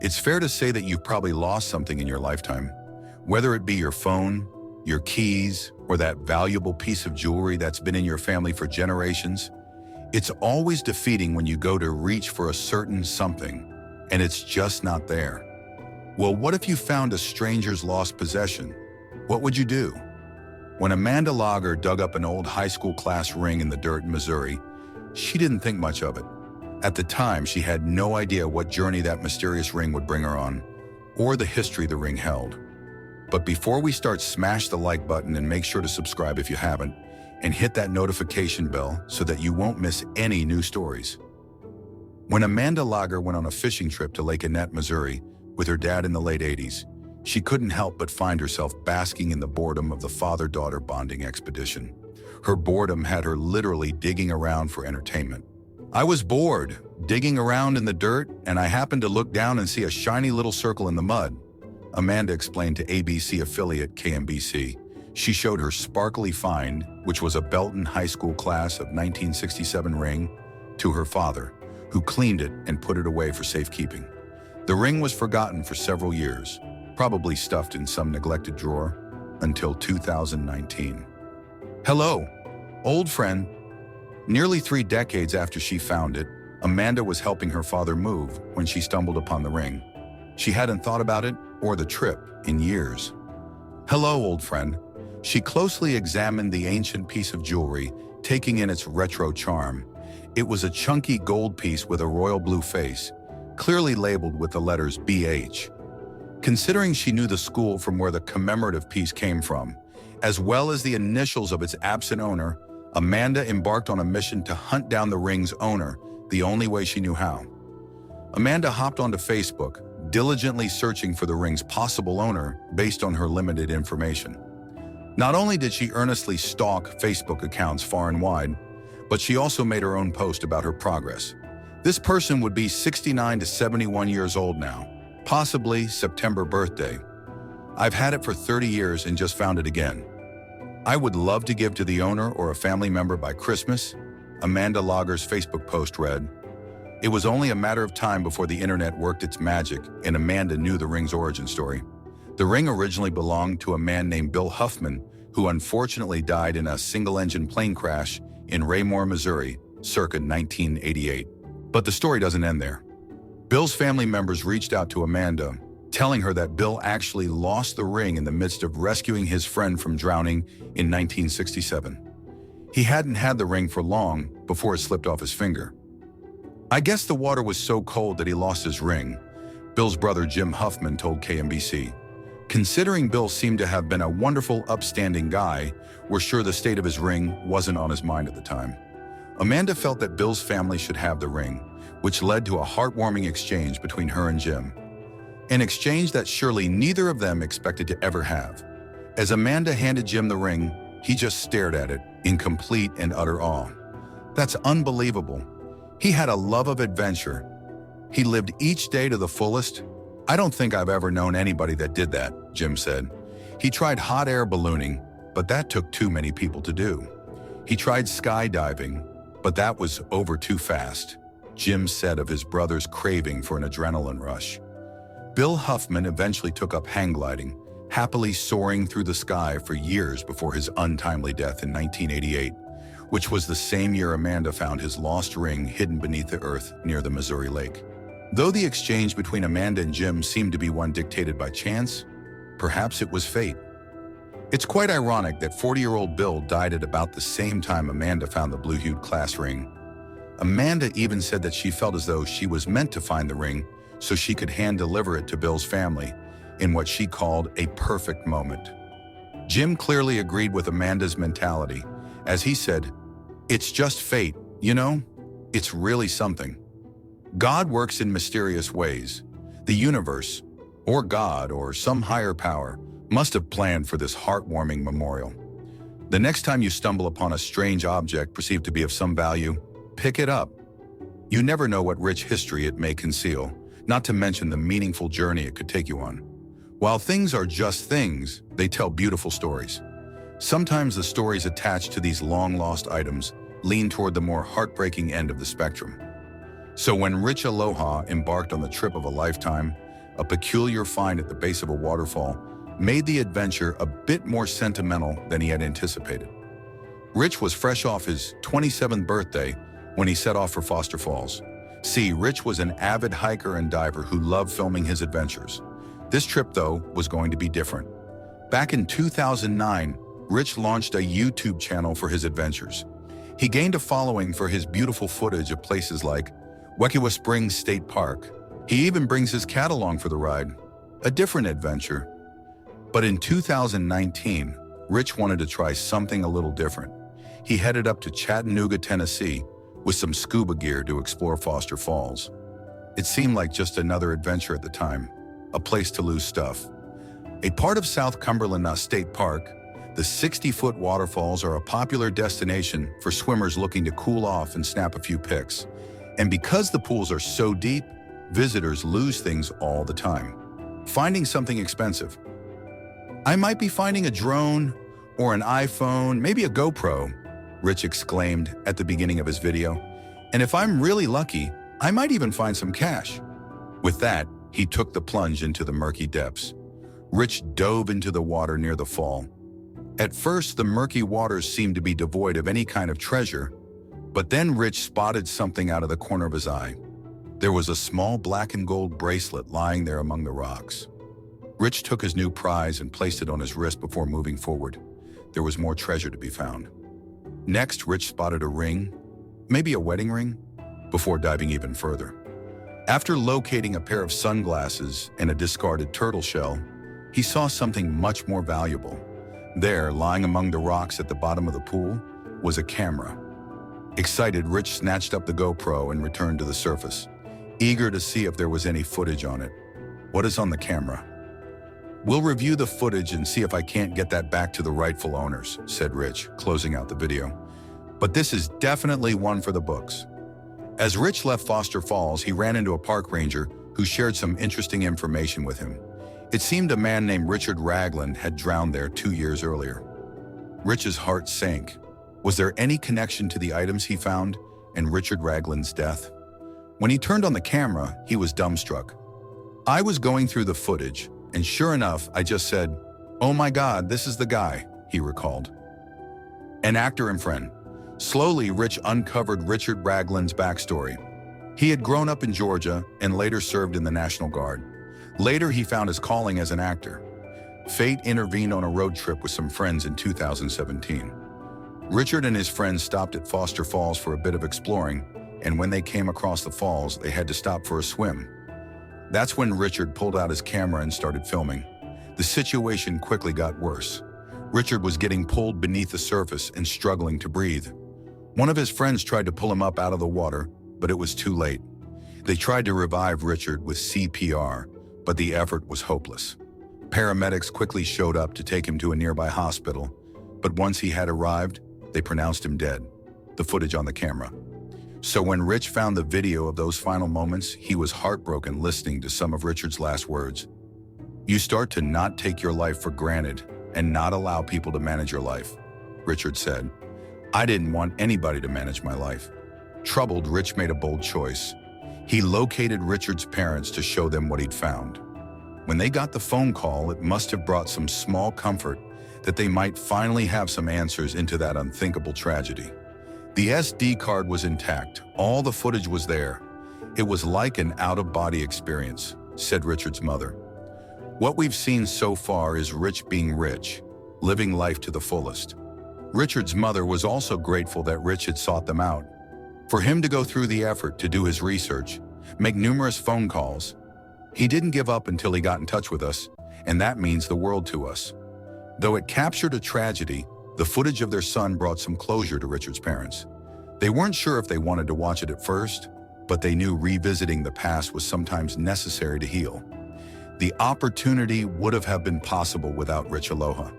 It's fair to say that you've probably lost something in your lifetime, whether it be your phone, your keys, or that valuable piece of jewelry that's been in your family for generations. It's always defeating when you go to reach for a certain something, and it's just not there. Well, what if you found a stranger's lost possession? What would you do? When Amanda Lager dug up an old high school class ring in the dirt in Missouri, she didn't think much of it. At the time, she had no idea what journey that mysterious ring would bring her on, or the history the ring held. But before we start, smash the like button and make sure to subscribe if you haven't, and hit that notification bell so that you won't miss any new stories. When Amanda Lager went on a fishing trip to Lake Annette, Missouri, with her dad in the late 80s, she couldn't help but find herself basking in the boredom of the father-daughter bonding expedition. Her boredom had her literally digging around for entertainment. "I was bored, digging around in the dirt, and I happened to look down and see a shiny little circle in the mud," Amanda explained to ABC affiliate KMBC. She showed her sparkly find, which was a Belton High School class of 1967 ring, to her father, who cleaned it and put it away for safekeeping. The ring was forgotten for several years, probably stuffed in some neglected drawer, until 2019. Hello, old friend. Nearly 3 decades after she found it, Amanda was helping her father move when she stumbled upon the ring. She hadn't thought about it or the trip in years. Hello, old friend. She closely examined the ancient piece of jewelry, taking in its retro charm. It was a chunky gold piece with a royal blue face, clearly labeled with the letters BH. Considering she knew the school from where the commemorative piece came from, as well as the initials of its absent owner, Amanda embarked on a mission to hunt down the ring's owner the only way she knew how. Amanda hopped onto Facebook, diligently searching for the ring's possible owner based on her limited information. Not only did she earnestly stalk Facebook accounts far and wide, but she also made her own post about her progress. This person would be 69 to 71 years old now, possibly September birthday. "I've had it for 30 years and just found it again. I would love to give to the owner or a family member by Christmas," Amanda Lager's Facebook post read. It was only a matter of time before the internet worked its magic and Amanda knew the ring's origin story. The ring originally belonged to a man named Bill Huffman, who unfortunately died in a single-engine plane crash in Raymore, Missouri, circa 1988. But the story doesn't end there. Bill's family members reached out to Amanda, telling her that Bill actually lost the ring in the midst of rescuing his friend from drowning in 1967. He hadn't had the ring for long before it slipped off his finger. "I guess the water was so cold that he lost his ring," Bill's brother Jim Huffman told KMBC. Considering Bill seemed to have been a wonderful, upstanding guy, we're sure the state of his ring wasn't on his mind at the time. Amanda felt that Bill's family should have the ring, which led to a heartwarming exchange between her and Jim. An exchange that surely neither of them expected to ever have. As Amanda handed Jim the ring, he just stared at it in complete and utter awe. "That's unbelievable. He had a love of adventure. He lived each day to the fullest. I don't think I've ever known anybody that did that," Jim said. "He tried hot air ballooning, but that took too many people to do. He tried skydiving, but that was over too fast," Jim said of his brother's craving for an adrenaline rush. Bill Huffman eventually took up hang gliding, happily soaring through the sky for years before his untimely death in 1988, which was the same year Amanda found his lost ring hidden beneath the earth near the Missouri Lake. Though the exchange between Amanda and Jim seemed to be one dictated by chance, perhaps it was fate. It's quite ironic that 40-year-old Bill died at about the same time Amanda found the blue-hued class ring. Amanda even said that she felt as though she was meant to find the ring so she could hand-deliver it to Bill's family in what she called a perfect moment. Jim clearly agreed with Amanda's mentality, as he said, "It's just fate, you know? It's really something. God works in mysterious ways. The universe, or God, or some higher power, must have planned for this heartwarming memorial. The next time you stumble upon a strange object perceived to be of some value, pick it up. You never know what rich history it may conceal, not to mention the meaningful journey it could take you on. While things are just things, they tell beautiful stories. Sometimes the stories attached to these long-lost items lean toward the more heartbreaking end of the spectrum. So when Rich Aloha embarked on the trip of a lifetime, a peculiar find at the base of a waterfall, made the adventure a bit more sentimental than he had anticipated. Rich was fresh off his 27th birthday when he set off for Foster Falls. See, Rich was an avid hiker and diver who loved filming his adventures. This trip, though, was going to be different. Back in 2009, Rich launched a YouTube channel for his adventures. He gained a following for his beautiful footage of places like Wekiwa Springs State Park. He even brings his cat along for the ride. A different adventure. But in 2019, Rich wanted to try something a little different. He headed up to Chattanooga, Tennessee, with some scuba gear to explore Foster Falls. It seemed like just another adventure at the time, a place to lose stuff. A part of South Cumberland State Park, the 60-foot waterfalls are a popular destination for swimmers looking to cool off and snap a few pics. And because the pools are so deep, visitors lose things all the time. Finding something expensive. I might be finding a drone or an iPhone, maybe a GoPro, Rich exclaimed at the beginning of his video. And if I'm really lucky, I might even find some cash. With that, he took the plunge into the murky depths. Rich dove into the water near the fall. At first, the murky waters seemed to be devoid of any kind of treasure, but then Rich spotted something out of the corner of his eye. There was a small black and gold bracelet lying there among the rocks. Rich took his new prize and placed it on his wrist before moving forward. There was more treasure to be found. Next, Rich spotted a ring, maybe a wedding ring, before diving even further. After locating a pair of sunglasses and a discarded turtle shell, he saw something much more valuable. There, lying among the rocks at the bottom of the pool, was a camera. Excited, Rich snatched up the GoPro and returned to the surface, eager to see if there was any footage on it. What is on the camera? We'll review the footage and see if I can't get that back to the rightful owners, said Rich, closing out the video. But this is definitely one for the books. As Rich left Foster Falls, he ran into a park ranger who shared some interesting information with him. It seemed a man named Richard Ragland had drowned there 2 years earlier. Rich's heart sank. Was there any connection to the items he found and Richard Ragland's death? When he turned on the camera, he was dumbstruck. I was going through the footage, and sure enough, I just said, "Oh my God, this is the guy," he recalled. An actor and friend. Slowly, Rich uncovered Richard Ragland's backstory. He had grown up in Georgia and later served in the National Guard. Later, he found his calling as an actor. Fate intervened on a road trip with some friends in 2017. Richard and his friends stopped at Foster Falls for a bit of exploring, and when they came across the falls, they had to stop for a swim. That's when Richard pulled out his camera and started filming. The situation quickly got worse. Richard was getting pulled beneath the surface and struggling to breathe. One of his friends tried to pull him up out of the water, but it was too late. They tried to revive Richard with CPR, but the effort was hopeless. Paramedics quickly showed up to take him to a nearby hospital, but once he had arrived, they pronounced him dead. The footage on the camera. So when Rich found the video of those final moments, he was heartbroken listening to some of Richard's last words. "You start to not take your life for granted and not allow people to manage your life," Richard said. "I didn't want anybody to manage my life." Troubled, Rich made a bold choice. He located Richard's parents to show them what he'd found. When they got the phone call, it must have brought some small comfort that they might finally have some answers into that unthinkable tragedy. The SD card was intact. All the footage was there. It was like an out-of-body experience, said Richard's mother. "What we've seen so far is Rich being rich, living life to the fullest." Richard's mother was also grateful that Rich had sought them out. For him to go through the effort to do his research, make numerous phone calls, he didn't give up until he got in touch with us, and that means the world to us. Though it captured a tragedy, the footage of their son brought some closure to Richard's parents. They weren't sure if they wanted to watch it at first, but they knew revisiting the past was sometimes necessary to heal. The opportunity would have been possible without Rich Aloha.